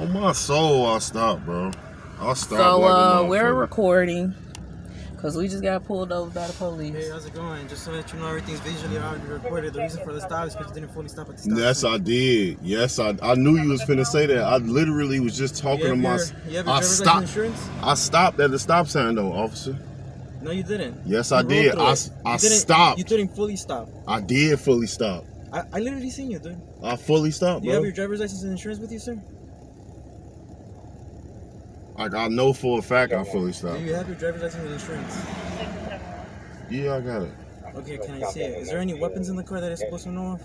On my soul, I stopped, bro. I stopped. So we're recording because we just got pulled over by the police. Hey, how's it going? Just so that you know, everything's visually already recorded. The reason for the stop is because you didn't fully stop at the stop. Yes, I did. Yes, I knew you was finna say that. I literally was just talking to my. You have your driver's license insurance? I stopped at the stop sign though, officer. No, you didn't. Yes, I did. I stopped. You didn't fully stop. I did fully stop. I literally seen you, dude. I fully stopped, Do you have your driver's license and insurance with you, sir? Like, I know for a fact I fully stopped. Do you have your driver's license and insurance? Yeah, I got it. Okay, can I see it? Is there any weapons in the car that it's supposed to know of?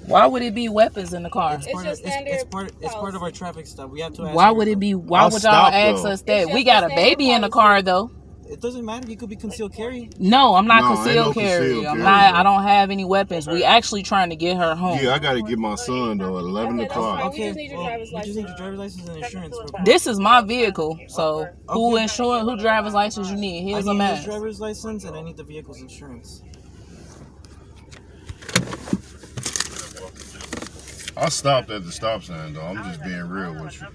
Why would it be weapons in the car? It's part of our traffic stop. We have to ask. Why would it be? Why would y'all ask us that? We got a baby in the car though. It doesn't matter. You could be concealed carry. No, I'm not concealed carry. I'm not. I don't have any weapons. We actually trying to get her home. Yeah, I gotta get my son though at 11 o'clock. Okay, you just need your driver's license and insurance. This is my vehicle, so who insurance? Who driver's license you need? Here's a man. I need your driver's license and I need the vehicle's insurance. I stopped at the stop sign though. I'm just being real with you.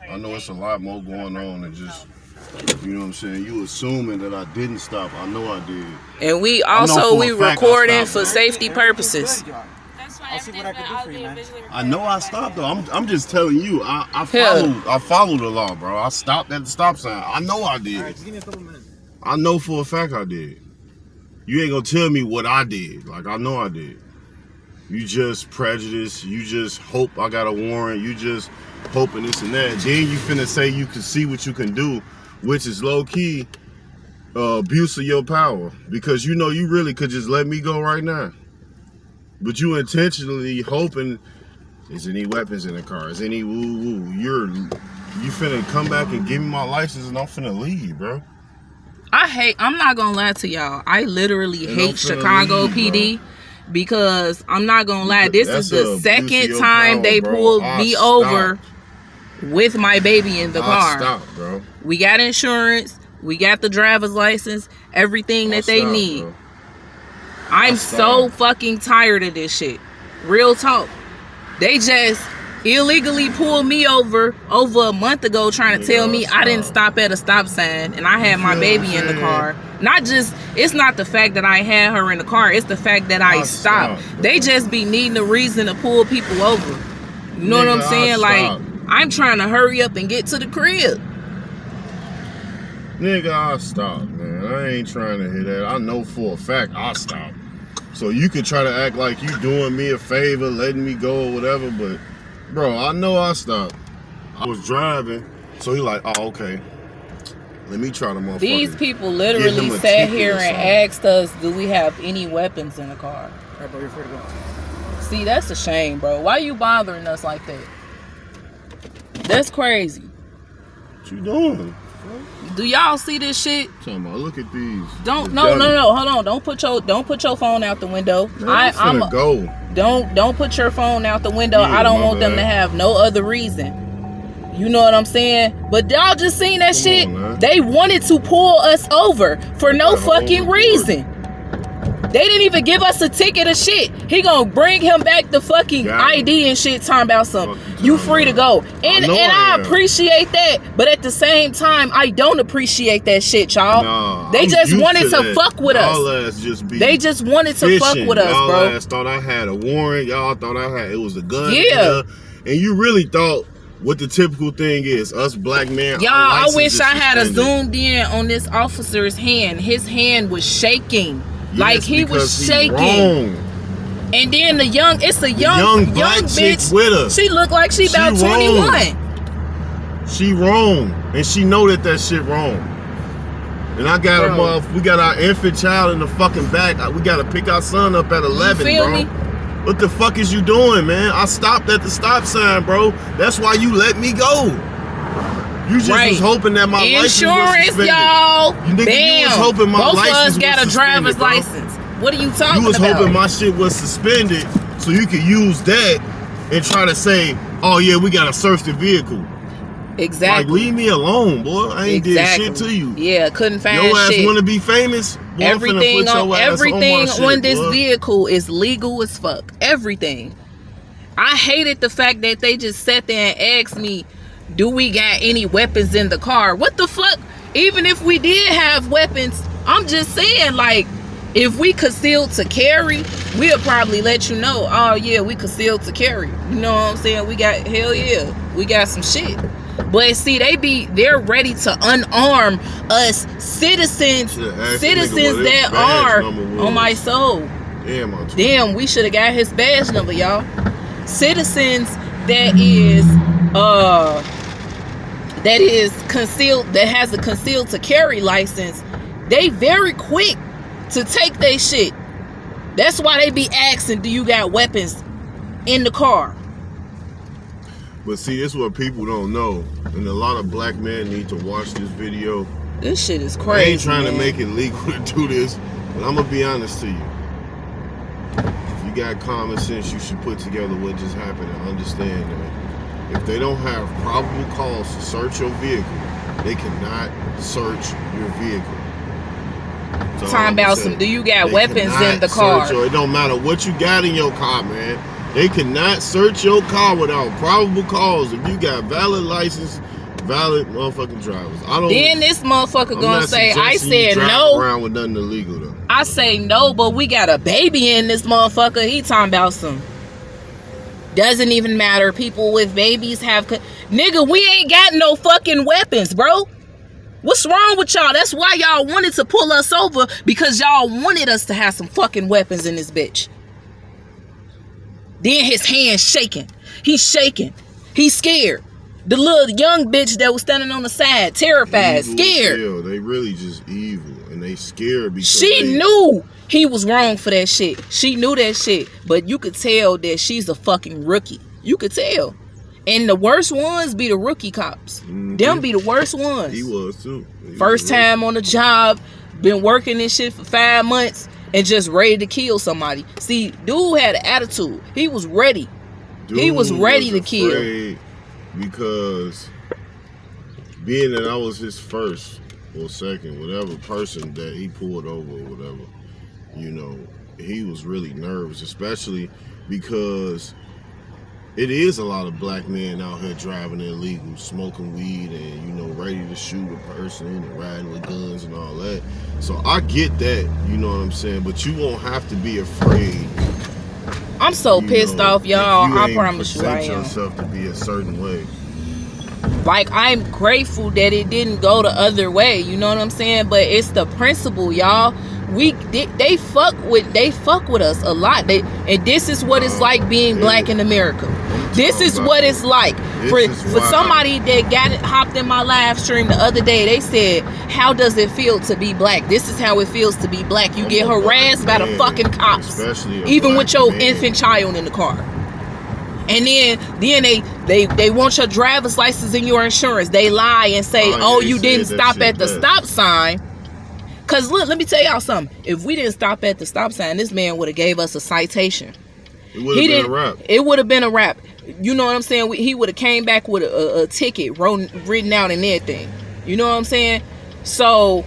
I know it's a lot more going on than just, you know what I'm saying? You assuming that I didn't stop. I know I did. And we recording for safety purposes. I'll see what I can do for you, man. I know I stopped though. I'm just telling you. I followed the law, bro. I stopped at the stop sign. I know I did. All right, just give me a couple minutes. I know for a fact I did. You ain't gonna tell me what I did. Like, I know I did. You just prejudiced. You just hope I got a warrant. You just hoping this and that. Then you finna say you can see what you can do, which is low-key abuse of your power. Because you know you really could just let me go right now. But you intentionally hoping, is any weapons in the car? Is any woo-woo? You finna come back and give me my license and I'm finna leave, bro. I'm not gonna lie to y'all. I literally hate Chicago PD. Because I'm not gonna lie, this is the second time they pulled me over with my baby in the car. Stopped, bro. We got insurance, we got the driver's license, everything that they need. Bro. I'm so fucking tired of this shit. Real talk. They just illegally pulled me over a month ago trying to tell me I didn't stop at a stop sign and I had my baby in the car. It's not the fact that I had her in the car, it's the fact that I stopped. They just be needing a reason to pull people over. You know what I'm saying? Like, I'm trying to hurry up and get to the crib. Nigga, I stopped, man. I ain't trying to hit that. I know for a fact I stopped. So you could try to act like you doing me a favor, letting me go or whatever, but bro, I know I stopped. I was driving, so he like, oh, okay. Let me try to motherfucker. These people literally sat here and asked us, do we have any weapons in the car? All right, bro, you're free to go. See, that's a shame, bro. Why you bothering us like that? That's crazy. What you doing? Do y'all see this shit? Talking about, look at these. No, hold on. Don't put your phone out the window. I'm gonna go. Don't put your phone out the window. Yeah, I don't want them to have no other reason. You know what I'm saying? But y'all just seen that shit. They wanted to pull us over for no fucking reason. They didn't even give us a ticket or shit. He gonna bring him back the fucking ID and shit, talking about something. You free to go. And I appreciate that. But at the same time, I don't appreciate that shit, y'all. Nah, they just wanted to fuck with us. They just wanted to fuck with us, bro. Y'all thought I had a warrant. Y'all thought it was a gun. Yeah. And you really thought what the typical thing is, us black men. Y'all, I wish I had a zoomed in on this officer's hand. His hand was shaking. Yes, like he was shaking. And then it's a young black chick bitch with us. She looked like she about 21. She wrong. And she know that shit wrong. And I got we got our infant child in the fucking back. We gotta pick our son up at 11, you feel bro. Me? What the fuck is you doing, man? I stopped at the stop sign, bro. That's why you let me go. You just was hoping that my license was suspended. Y'all. You was hoping my license was suspended. Both of us got a driver's license. What are you talking about? You was hoping my shit was suspended so you could use that and try to say, oh yeah, we gotta search the vehicle. Exactly. Like, leave me alone, boy. I ain't did shit to you. Yeah, couldn't find your ass shit. Want to be famous? Boy, everything on this vehicle is legal as fuck. Everything. I hated the fact that they just sat there and asked me, Do we got any weapons in the car? What the fuck? Even if we did have weapons, I'm just saying, like, if we concealed to carry, we'll probably let you know, oh yeah, we concealed to carry. You know what I'm saying? We got, hell yeah, we got some shit. But see, they're ready to unarm us citizens that are on my soul. Damn, we should have got his badge number, y'all. Citizens that is concealed, that has a concealed to carry license, they very quick to take their shit. That's why they be asking, do you got weapons in the car? But see, this is what people don't know, and a lot of black men need to watch this video. This shit is crazy. I ain't trying to make it legal to do this, but I'm gonna be honest to you. If you got common sense, you should put together what just happened and understand that if they don't have probable cause to search your vehicle, they cannot search your vehicle. Talking about some, do you got weapons in the car? It don't matter what you got in your car, man. They cannot search your car without probable cause. If you got valid license, valid motherfucking drivers. Then this motherfucker gonna say, I said no. Around with nothing illegal though. I say no, but we got a baby in this motherfucker. He talking about some. Doesn't even matter. People with babies have. Nigga, we ain't got no fucking weapons, bro. What's wrong with y'all? That's why y'all wanted to pull us over, because y'all wanted us to have some fucking weapons in this bitch. Then his hands shaking. He's shaking. He's scared. The little young bitch that was standing on the side, terrified, scared. They really just evil, and they scared because she knew he was wrong for that shit. She knew that shit, but you could tell that she's a fucking rookie. You could tell. And the worst ones be the rookie cops. Mm-hmm. Them be the worst ones. He was too. First time on the job, been working this shit for 5 months, and just ready to kill somebody. See, dude had an attitude. He was ready. He was ready to kill. Because being that I was his first or second, whatever person that he pulled over or whatever, you know, he was really nervous, especially because it is a lot of black men out here driving illegal, smoking weed, and, you know, ready to shoot a person and riding with guns and all that. So I get that, you know what I'm saying? But you won't have to be afraid. I'm so pissed off, y'all. I promise you I am. Present yourself to be a certain way. Like, I'm grateful that it didn't go the other way, you know what I'm saying? But it's the principle, y'all. They fuck with us a lot. And this is what it's like being black in America. This is what it's like. For somebody that hopped in my live stream the other day, they said, how does it feel to be black? This is how it feels to be black. You get harassed by the fucking cops, even with your infant child in the car. And then they want your driver's license and your insurance. They lie and say, oh, you didn't stop at the stop sign. Cause look, let me tell y'all something. If we didn't stop at the stop sign, this man would have gave us a citation. It would have been a wrap. It would have been a wrap. You know what I'm saying? He would have came back with a ticket written out and everything. You know what I'm saying? So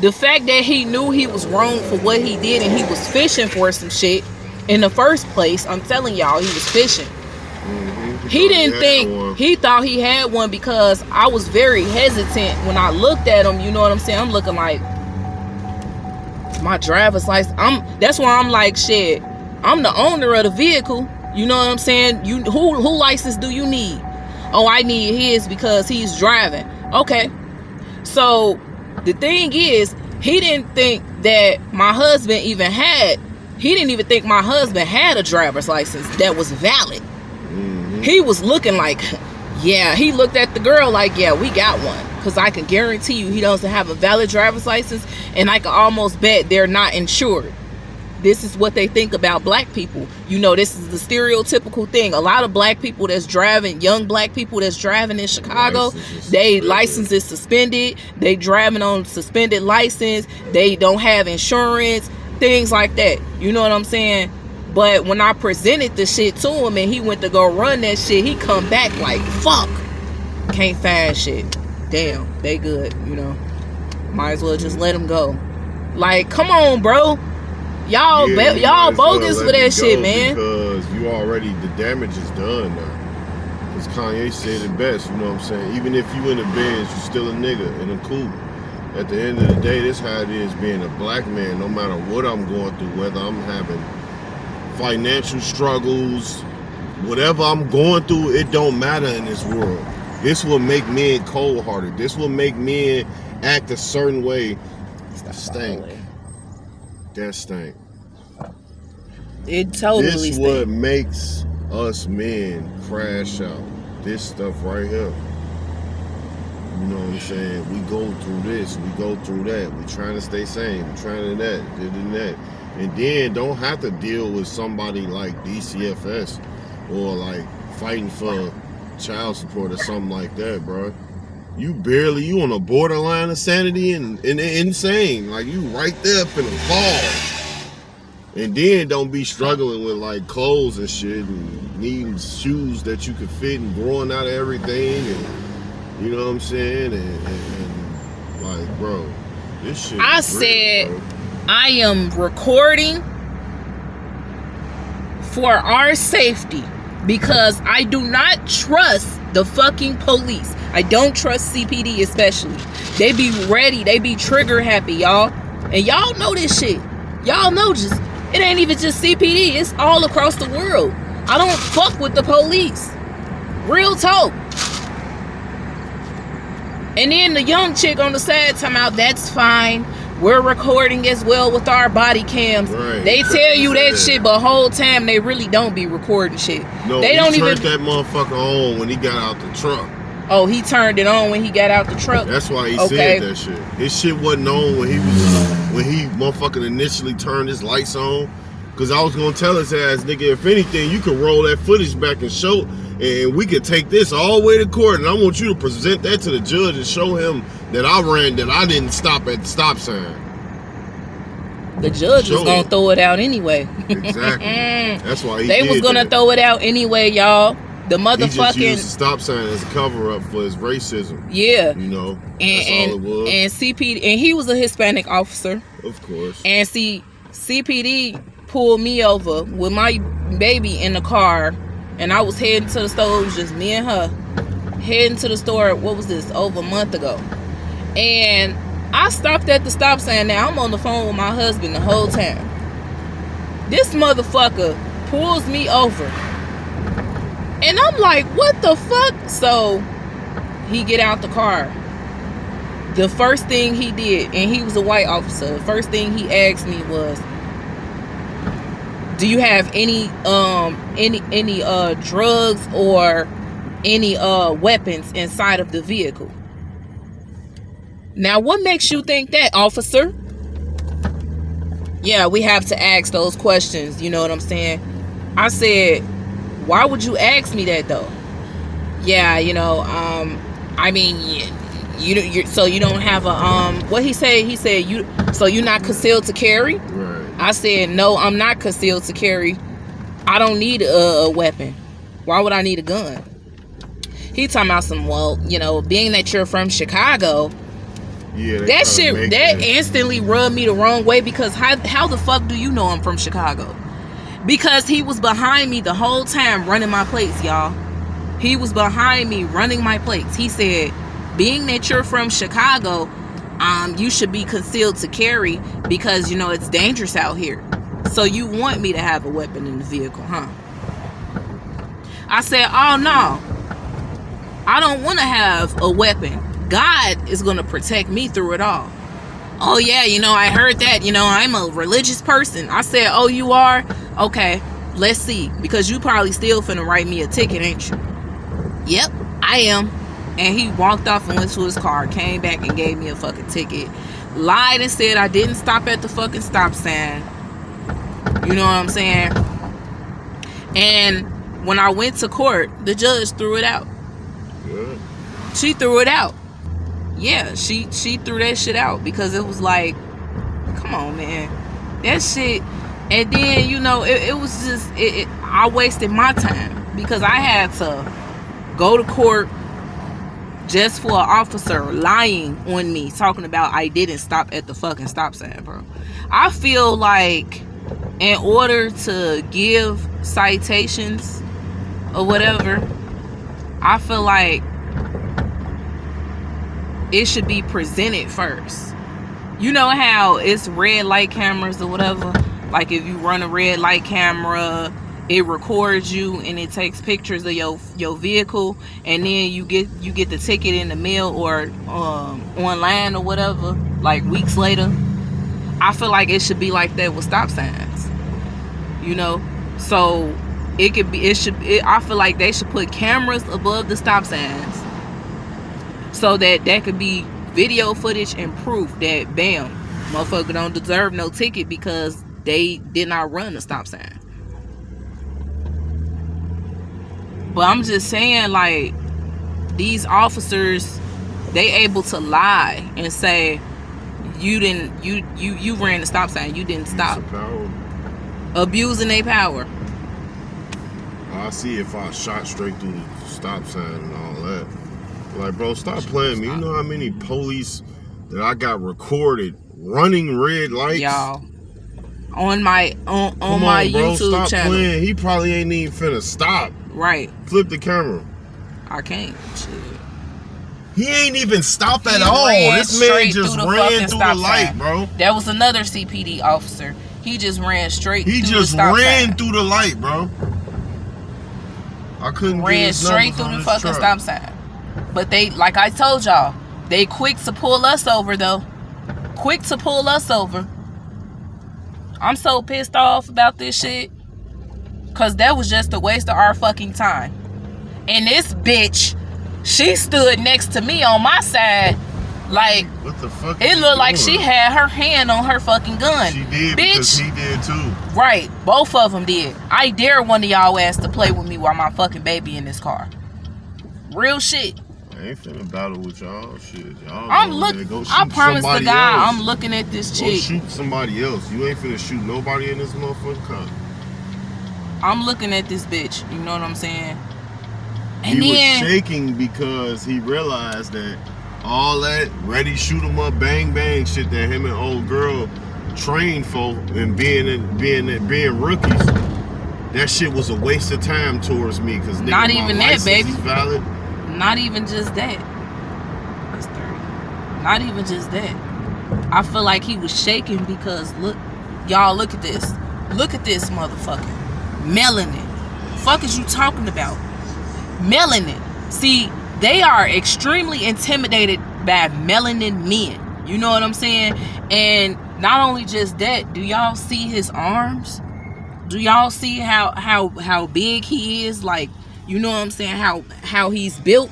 the fact that he knew he was wrong for what he did and he was fishing for some shit in the first place, I'm telling y'all, he was fishing. Mm-hmm. He didn't think, he thought he had one, because I was very hesitant when I looked at him. You know what I'm saying? I'm looking like, my driver's license. That's why I'm like, shit, I'm the owner of the vehicle. You know what I'm saying? Who license do you need? Oh, I need his because he's driving. Okay. So the thing is, he didn't think that my husband even had a driver's license that was valid. Mm-hmm. He was looking like, yeah, he looked at the girl like, yeah, we got one. Because I can guarantee you he doesn't have a valid driver's license, and I can almost bet they're not insured. This is what they think about black people. You know, this is the stereotypical thing. A lot of black people that's driving, young black people that's driving in Chicago, they license is suspended. They driving on suspended license. They don't have insurance, things like that. You know what I'm saying? But when I presented the shit to him and he went to go run that shit, he come back like, fuck, can't find shit. Damn, they good, you know. Might as well just let him go. Like, come on, bro. Y'all bogus for that shit, man. Because you already, the damage is done now. Cause Kanye said it best, you know what I'm saying? Even if you in the beds, you still a nigga in a coupe. At the end of the day, this how it is being a black man, no matter what I'm going through, whether I'm having financial struggles, whatever I'm going through, it don't matter in this world. This will make men cold-hearted. This will make men act a certain way. Stink. That stink. It totally This stink. what makes us men crash out. This stuff right here. You know what I'm saying? We go through this, we go through that. We trying to stay sane, we trying to that, that. And then don't have to deal with somebody like DCFS or like fighting for child support or something like that, bro. You on a borderline of sanity and insane. Like you right there finna fall. And then don't be struggling with like clothes and shit and needing shoes that you could fit and growing out of everything and you know what I'm saying? And like, bro, this shit. I is said, real, bro. I am recording for our safety because I do not trust the fucking police. I don't trust CPD especially. They be ready. They be trigger happy, y'all. And y'all know this shit. Y'all know just, it ain't even just CPD. It's all across the world. I don't fuck with the police. Real talk. And then the young chick on the side talking about that's fine. We're recording as well with our body cams. Right. They tell you that shit, but whole time they really don't be recording shit. No, they he don't turned even. that motherfucker on when he got out the truck. Oh, he turned it on when he got out the truck. That's why he Okay. said that shit. His shit wasn't on when he motherfucking initially turned his lights on. Cause I was gonna tell his ass, nigga, if anything, you can roll that footage back and show, and we could take this all the way to court, and I want you to present that to the judge and show him that I didn't stop at the stop sign. The judge was gonna throw it out anyway. Exactly. That's why they was gonna throw it out anyway, y'all. The motherfucking. He just used the stop sign as a cover up for his racism. Yeah. You know. And all it was. And CPD, and he was a Hispanic officer. Of course. And CPD pulled me over with my baby in the car, and I was heading to the store. It was just me and her heading to the store. What was this? Over a month ago. And I stopped at the stop sign. Now I'm on the phone with my husband the whole time. This motherfucker pulls me over, and I'm like, what the fuck? So he get out the car. The first thing he did, and he was a white officer, the first thing he asked me was, do you have any drugs or any weapons inside of the vehicle? Now, what makes you think that, officer? Yeah, we have to ask those questions. You know what I'm saying? I said, why would you ask me that though? Yeah, you know, I mean, you so you don't have a what he said? He said you're not concealed to carry. Right. I said, no, I'm not concealed to carry. I don't need a weapon. Why would I need a gun? He talking about some, well, you know, being that you're from Chicago. Yeah, that shit, that instantly rubbed me the wrong way, because how the fuck do you know I'm from Chicago? Because he was behind me the whole time running my plates, y'all. He was behind me running my plates. He said, being that you're from Chicago, you should be concealed to carry because, you know, it's dangerous out here. So you want me to have a weapon in the vehicle, huh? I said, oh no, I don't want to have a weapon. God is going to protect me through it all. Oh yeah, you know, I heard that, you know, I'm a religious person. I said, oh, you are? Okay, let's see, because you probably still finna write me a ticket, ain't you? Yep, I am. And he walked off and went to his car, came back and gave me a fucking ticket. Lied and said I didn't stop at the fucking stop sign. You know what I'm saying? And when I went to court, the judge threw it out. Good. She threw it out. Yeah, she threw that shit out because it was like, come on, man. That shit. And then, you know, it was just, I wasted my time because I had to go to court just for an officer lying on me, talking about I didn't stop at the fucking stop sign, bro. I feel like in order to give citations or whatever, I feel like it should be presented first. You know how it's red light cameras or whatever? Like if you run a red light camera, it records you and it takes pictures of your vehicle, and then you get the ticket in the mail or online or whatever, like weeks later. I feel like it should be like that with stop signs. You know? So I feel like they should put cameras above the stop signs so that could be video footage and proof that bam, motherfucker don't deserve no ticket because they did not run a stop sign. But I'm just saying, like, these officers, they able to lie and say you ran the stop sign, you didn't stop. Abusing their power. I see if I shot straight through the stop sign and all that. Like, bro, stop playing me. You know how many police that I got recorded running red lights? Y'all, on my on my bro, YouTube stop channel. Playing. He probably ain't even finna stop. Right. Flip the camera. I can't. Shit. He ain't even stop at all. This man just ran through the light, bro. That was another CPD officer. He just ran straight through the stop sign. He just ran through the light, bro. I couldn't ran straight through the fucking stop sign. But they, like I told y'all, they quick to pull us over though. Quick to pull us over. I'm so pissed off about this shit. Cause that was just a waste of our fucking time. And this bitch, she stood next to me on my side. Like, what the fuck? It looked like she had her hand on her fucking gun. She did, bitch. Because he did too. Right, both of them did. I dare one of y'all ass to play with me while my fucking baby in this car. Real shit. I ain't finna battle with y'all. Shit, y'all. I promise to God, I'm looking at this chick. Go shoot somebody else. You ain't finna shoot nobody in this motherfucking car. I'm looking at this bitch. You know what I'm saying? And he was shaking because he realized that all that ready, shoot 'em up, bang bang shit that him and old girl trained for and being rookies, that shit was a waste of time towards me. Cause nigga, not even that, baby. Valid. Not even just that. That's 30. Not even just that. I feel like he was shaking because look, y'all, look at this. Look at this motherfucker. Melanin. Fuck is you talking about? Melanin. See, they are extremely intimidated by melanin men. You know what I'm saying? And not only just that, do y'all see his arms? Do y'all see how big he is? Like, you know what I'm saying? How he's built?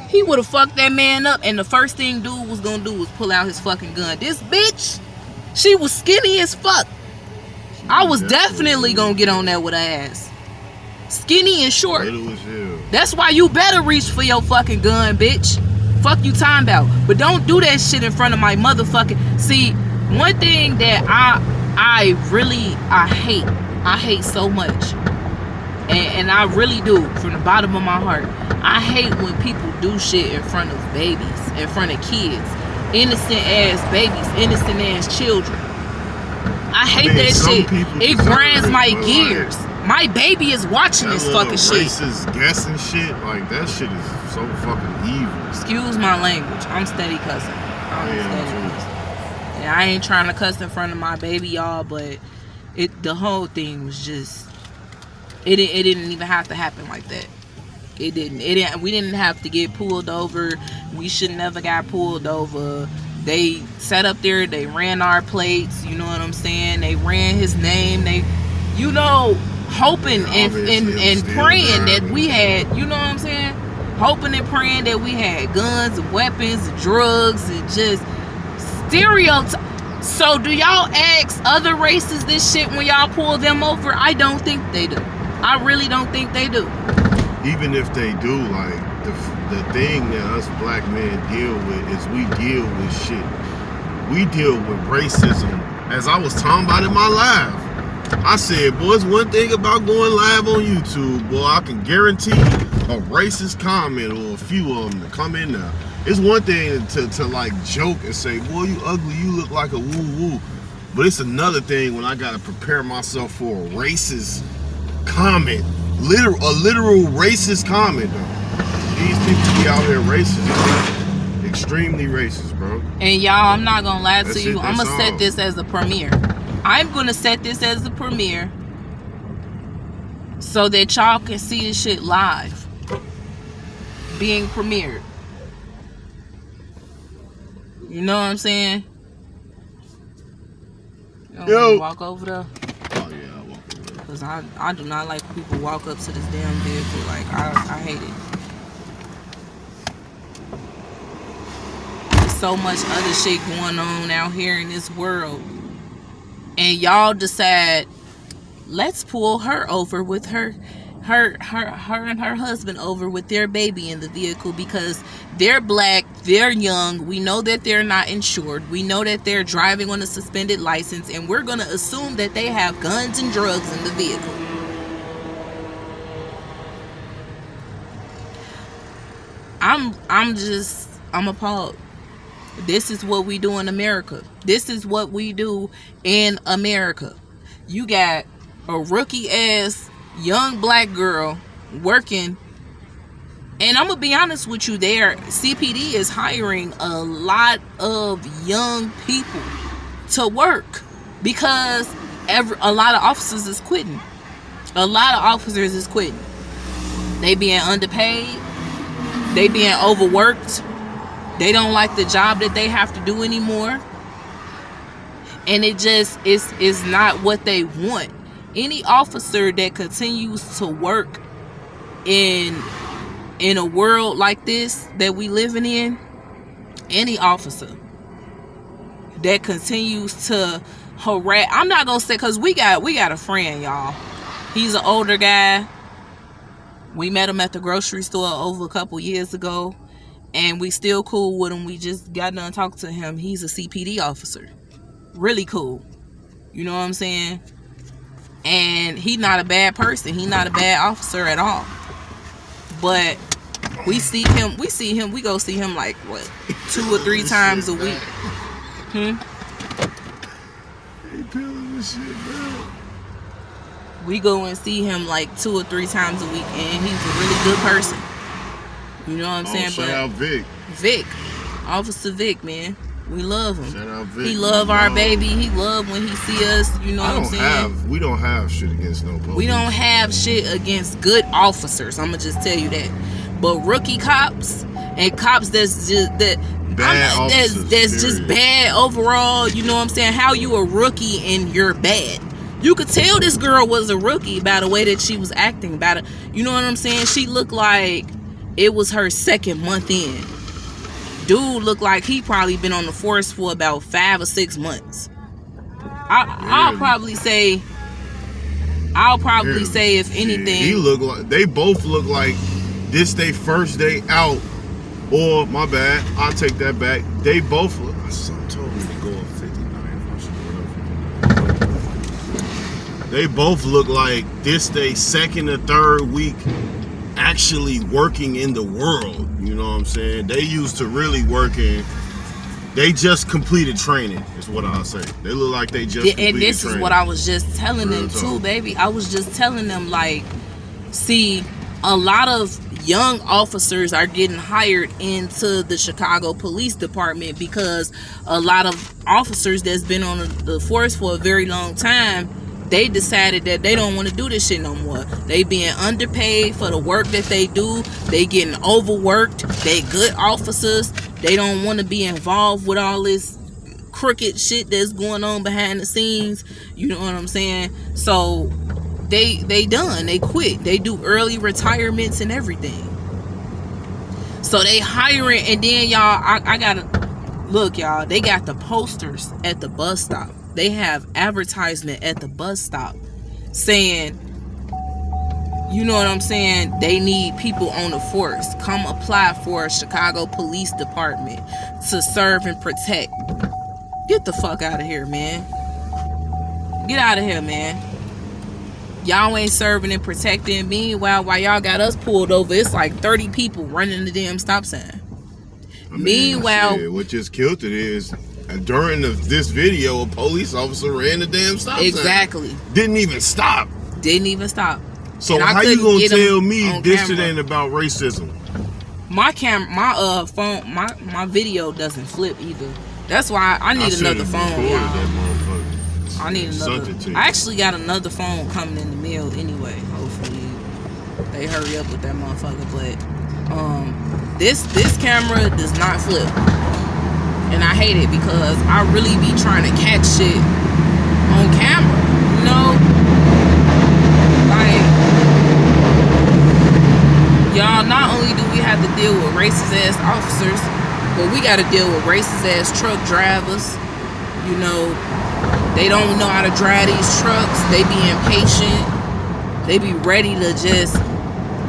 He would have fucked that man up, and the first thing dude was gonna do was pull out his fucking gun. This bitch, she was skinny as fuck. I was definitely gonna get on that with her ass. Skinny and short. That's why you better reach for your fucking gun, bitch. Fuck you talking about. But don't do that shit in front of my motherfucking... See, one thing that I hate so much, and I really do from the bottom of my heart, I hate when people do shit in front of babies, in front of kids, innocent ass babies, innocent ass children. I hate that shit. It grinds my gears. My baby is watching this fucking shit. Racist guessing shit, like that shit is so fucking evil. Excuse my language. I'm steady cussing. And I ain't trying to cuss in front of my baby, y'all, but the whole thing was just, it didn't even have to happen like that. It didn't. We didn't have to get pulled over. We should never got pulled over. They sat up there, they ran our plates, you know what I'm saying? They ran his name, hoping and praying that we had, you know what I'm saying? Hoping and praying that we had guns and weapons and drugs and just stereotypes. So do y'all ask other races this shit when y'all pull them over? I don't think they do. I really don't think they do. Even if they do, like, the thing that us black men deal with is we deal with shit. We deal with racism. As I was talking about in my live, I said, boy, it's one thing about going live on YouTube, boy, I can guarantee a racist comment or a few of them to come in there. It's one thing to like joke and say, boy, you ugly, you look like a woo-woo. But it's another thing when I gotta prepare myself for a racist comment. A literal racist comment, though. these people be out here racist, extremely racist, bro. And y'all, I'm not gonna lie to you. I'm That's gonna set all. this as a premiere. I'm gonna set this as a premiere so that y'all can see this shit live being premiered. You know what I'm saying? You Yo. walk over there. Oh yeah, I walk over there. Cause I do not like when people walk up to this damn vehicle. Like I hate it. There's so much other shit going on out here in this world, and y'all decide, let's pull her over with her and her husband over with their baby in the vehicle because they're black, they're young, we know that they're not insured, we know that they're driving on a suspended license, and we're gonna assume that they have guns and drugs in the vehicle. I'm appalled. This is what we do in America. This is what we do in America. You got a rookie ass young black girl working, and I'm gonna be honest with you, there CPD is hiring a lot of young people to work because a lot of officers is quitting. A lot of officers is quitting. They being underpaid, they being overworked, they don't like the job that they have to do anymore, and it just is not what they want. Any officer that continues to work in a world like this that we living in, any officer that continues to harass, I'm not gonna say, because we got a friend, y'all. He's an older guy. We met him at the grocery store over a couple years ago, and we still cool with him. We just got done talking to him. He's a CPD officer. Really cool. You know what I'm saying? And he's not a bad person. He's not a bad officer at all. But we go see him like what, 2 or 3 times a week. He peeling this shit, bro. We go and see him like 2 or 3 times a week, and he's a really good person. You know what I'm saying? Shout out Vic, Officer Vic, man. We love him. Shout out Vic. He love our baby. He love when he see us. You know what I'm saying? We don't have shit against no police. We don't have shit against good officers. I'm gonna just tell you that. But rookie cops and cops that's just that's just bad overall. You know what I'm saying? How you a rookie and you're bad. You could tell this girl was a rookie by the way that she was acting about it. You know what I'm saying? She looked like it was her 2nd month in. Dude looked like he probably been on the force for about 5 or 6 months. I'll probably say if anything, he look like, they both look like this they first day out. Or my bad, I'll take that back. They both look. My son told me to go up 59. They both look like this they 2nd or 3rd week actually working in the world. You know what I'm saying? They used to really working. They just completed training, is what I'll say. They look like they just completed and this training. Is what I was just telling Real them talk. too, baby. I was just telling them, like, see, a lot of young officers are getting hired into the Chicago Police Department because a lot of officers that's been on the force for a very long time, they decided that they don't want to do this shit no more. They being underpaid for the work that they do. They getting overworked. They good officers. They don't want to be involved with all this crooked shit that's going on behind the scenes. You know what I'm saying? So they done. They quit. They do early retirements and everything. So they hiring, and then y'all, I gotta look, y'all. They got the posters at the bus stop. They have advertisement at the bus stop saying, you know what I'm saying, they need people on the force. Come apply for a Chicago Police Department to serve and protect. Get the fuck out of here, man. Get out of here, man. Y'all ain't serving and protecting. Meanwhile, while y'all got us pulled over, it's like 30 people running the damn stop sign. Meanwhile, shit, what just killed it is during this video, a police officer ran the damn stop sign. Exactly. Didn't even stop. Didn't even stop. So And how you gonna tell me this shit camera. ain't about racism? My phone, my video doesn't flip either. That's why I need another phone, y'all. I need another. I actually got another phone coming in the mail anyway. Hopefully they hurry up with that motherfucker. But this camera does not flip, and I hate it because I really be trying to catch shit on camera. You know, like y'all. Not only do we have to deal with racist ass officers, but we got to deal with racist ass truck drivers. You know, they don't know how to drive these trucks. They be impatient. They be ready to just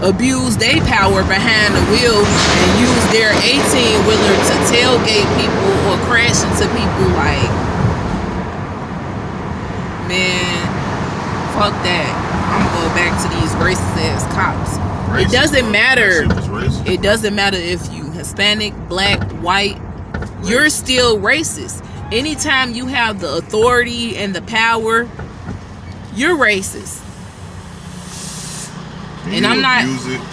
abuse their power behind the wheel and use their 18-wheeler to tailgate people or crash into people. Like, man, fuck that. I'm gonna go back to these racist ass cops. It doesn't matter. It doesn't matter if you Hispanic, black, white. You're still racist. Anytime you have the authority and the power, you're racist. And I'm not.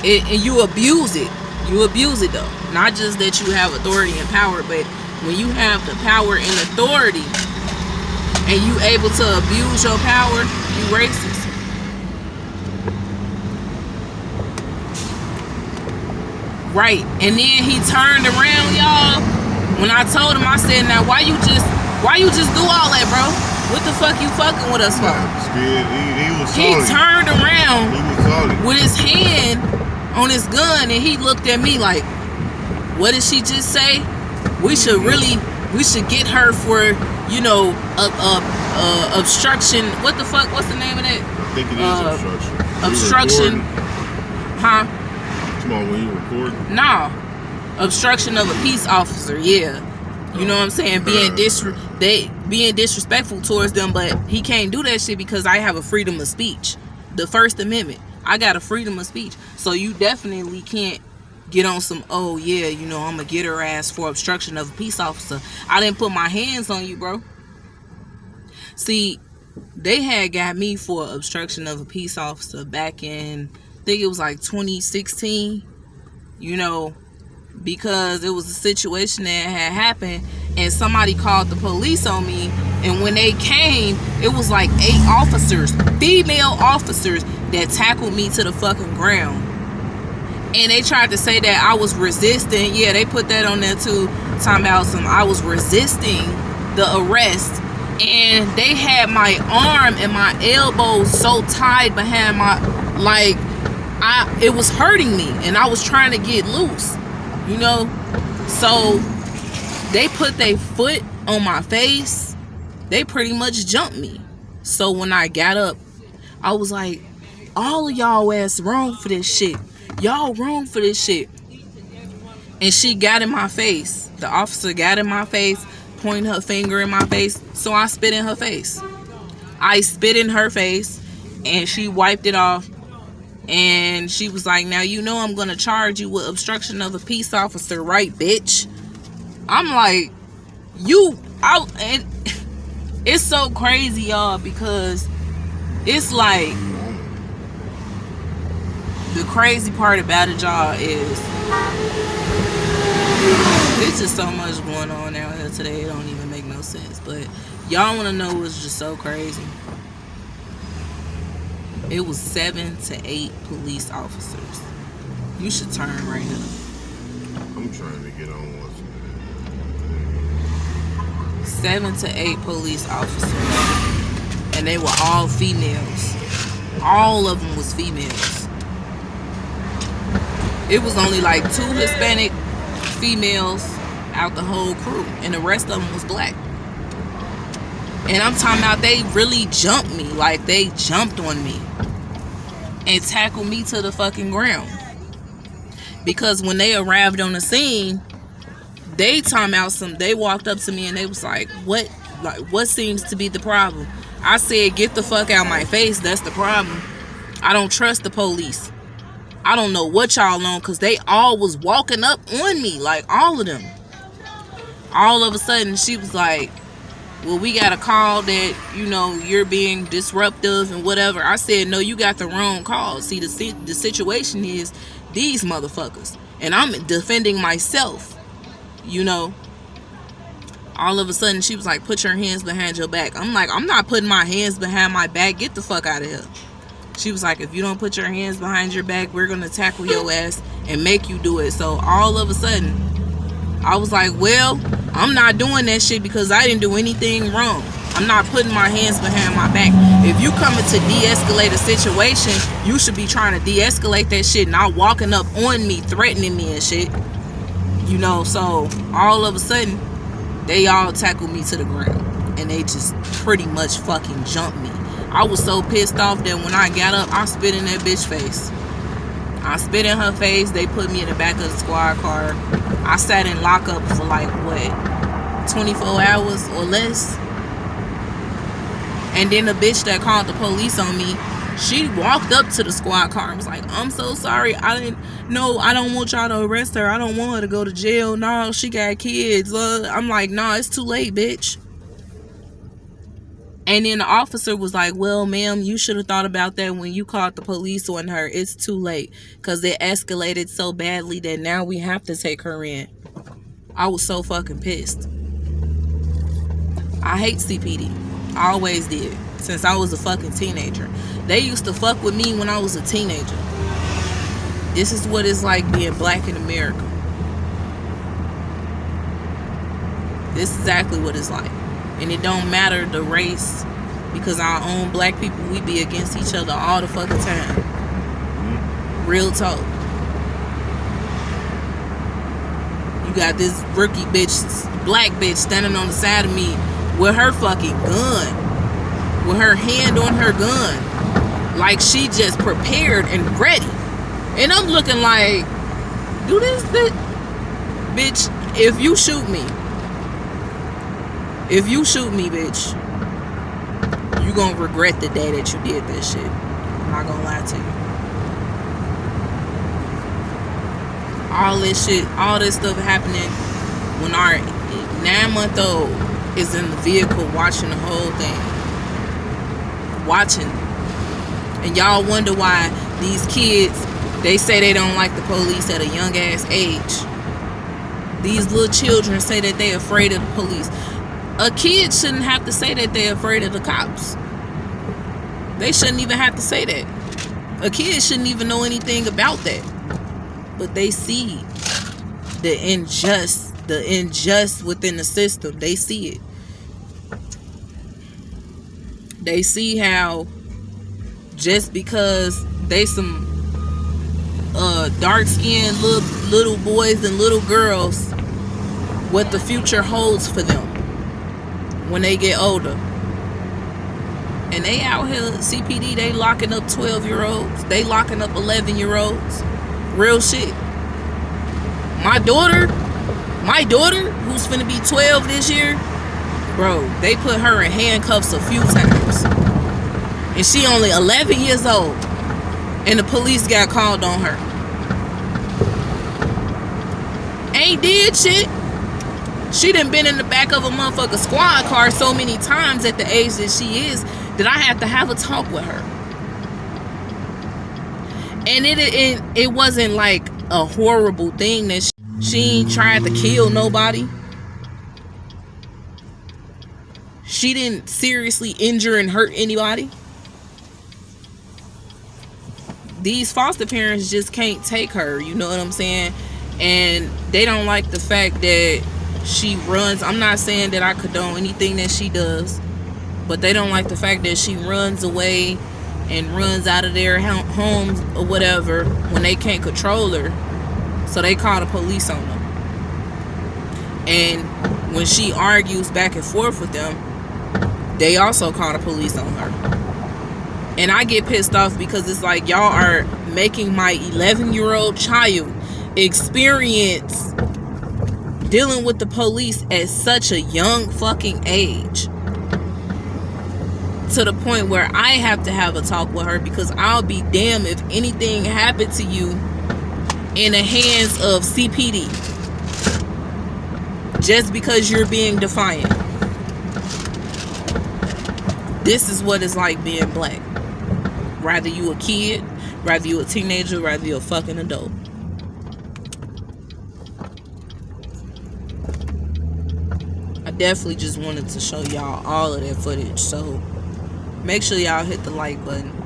And you abuse it. You abuse it though. Not just that you have authority and power, but when you have the power and authority, and you able to abuse your power, you racist. Right. And then he turned around, y'all. When I told him, I said, now why you just do all that, bro? What the fuck you fucking with us for? He turned around with his hand on his gun and he looked at me like, what did she just say? We should get her for, you know, obstruction. What the fuck? What's the name of that? I think it is obstruction. Huh? Come on, when you recording? Nah. Obstruction of a peace officer, yeah. You know what I'm saying? Being disrespectful towards them, but he can't do that shit because I have a freedom of speech. The First Amendment. I got a freedom of speech. So you definitely can't get on some, oh yeah, you know, I'm gonna get her ass for obstruction of a peace officer. I didn't put my hands on you, bro. See, they had got me for obstruction of a peace officer back in, I think it was like 2016, you know, because it was a situation that had happened and somebody called the police on me, and when they came, it was like 8 officers, female officers, that tackled me to the fucking ground. And they tried to say that I was resisting. Yeah, they put that on there too, talking about some I was resisting the arrest. And they had my arm and my elbow so tied behind my, like, it was hurting me and I was trying to get loose, you know. So they put their foot on my face. They pretty much jumped me. So when I got up, I was like, all of y'all ass wrong for this shit. Y'all wrong for this shit. And she got in my face. The officer got in my face, pointing her finger in my face. So I spit in her face. I spit in her face and she wiped it off. And she was like, now you know I'm gonna charge you with obstruction of a peace officer, right, bitch? I'm like, and it's so crazy, y'all, because it's like, the crazy part about it, y'all, is there's just so much going on out here today, it don't even make no sense. But y'all want to know what's just so crazy? It was 7 to 8 police officers. You should turn right here. I'm trying to get on once. 7 to 8 police officers, and they were all females. All of them was females. It was only like 2 Hispanic females out the whole crew, and the rest of them was black. And I'm talking about they really jumped me. Like, they jumped on me and tackled me to the fucking ground. Because when they arrived on the scene, they they walked up to me and they was like, what seems to be the problem? I said, get the fuck out my face. That's the problem. I don't trust the police. I don't know what y'all on, because they all was walking up on me, like all of them. All of a sudden, she was like, well, we got a call that, you know, you're being disruptive and whatever. I said, no, you got the wrong call. See, the situation is these motherfuckers. and I'm defending myself, you know. All of a sudden, she was like, put your hands behind your back. I'm like, I'm not putting my hands behind my back. Get the fuck out of here. She was like, if you don't put your hands behind your back, we're going to tackle your ass and make you do it. So all of a sudden, I was like, well, I'm not doing that shit because I didn't do anything wrong. I'm not putting my hands behind my back. If you coming to de-escalate a situation, you should be trying to de-escalate that shit, not walking up on me, threatening me and shit. You know, so all of a sudden, they all tackled me to the ground. And they just pretty much fucking jumped me. I was so pissed off that when I got up, I spit in that bitch face. I spit in her face. They put me in the back of the squad car. I sat in lockup for like, what, 24 hours or less? And then the bitch that called the police on me, she walked up to the squad car and was like, I'm so sorry. I don't want y'all to arrest her. I don't want her to go to jail. No, she got kids. I'm like, nah, it's too late, bitch. And then the officer was like, well, ma'am, you should have thought about that when you called the police on her. It's too late because it escalated so badly that now we have to take her in. I was so fucking pissed. I hate CPD. I always did. Since I was a fucking teenager. They used to fuck with me when I was a teenager. This is what it's like being black in America. This is exactly what it's like. And it don't matter the race, because our own black people, we be against each other all the fucking time. Real talk. You got this rookie bitch, black bitch, standing on the side of me with her fucking gun, with her hand on her gun, like she just prepared and ready. And I'm looking like, do this bitch, if you shoot me, bitch, you gonna regret the day that you did that shit. I'm not gonna lie to you. All this shit, all this stuff happening when our 9-month-old is in the vehicle watching the whole thing. Watching. And y'all wonder why these kids, they say they don't like the police at a young ass age. These little children say that they're afraid of the police. A kid shouldn't have to say that they're afraid of the cops. They shouldn't even have to say that. A kid shouldn't even know anything about that. But they see the unjust within the system. They see it. They see how just because they some dark-skinned little boys and little girls, what the future holds for them when they get older. And they out here, CPD, they locking up 12-year-olds. They locking up 11-year-olds. Real shit. My daughter, who's finna be 12 this year, bro, they put her in handcuffs a few times. And she only 11 years old. And the police got called on her. Ain't did shit. She done been in the back of a motherfucking squad car so many times at the age that she is that I have to have a talk with her. And it wasn't like a horrible thing that she ain't tried to kill nobody. She didn't seriously injure and hurt anybody. These foster parents just can't take her, you know what I'm saying? And they don't like the fact that she runs. I'm not saying that I condone anything that she does, but they don't like the fact that she runs away and runs out of their homes or whatever when they can't control her. So they call the police on them. And when she argues back and forth with them, they also call the police on her. And I get pissed off because it's like, y'all are making my 11-year-old child experience dealing with the police at such a young fucking age, to the point where I have to have a talk with her, because I'll be damned if anything happened to you in the hands of CPD just because you're being defiant. This is what it's like being black. Rather you a kid, rather you a teenager, rather you a fucking adult. definitely just wanted to show y'all all of that footage. So make sure y'all hit the like button.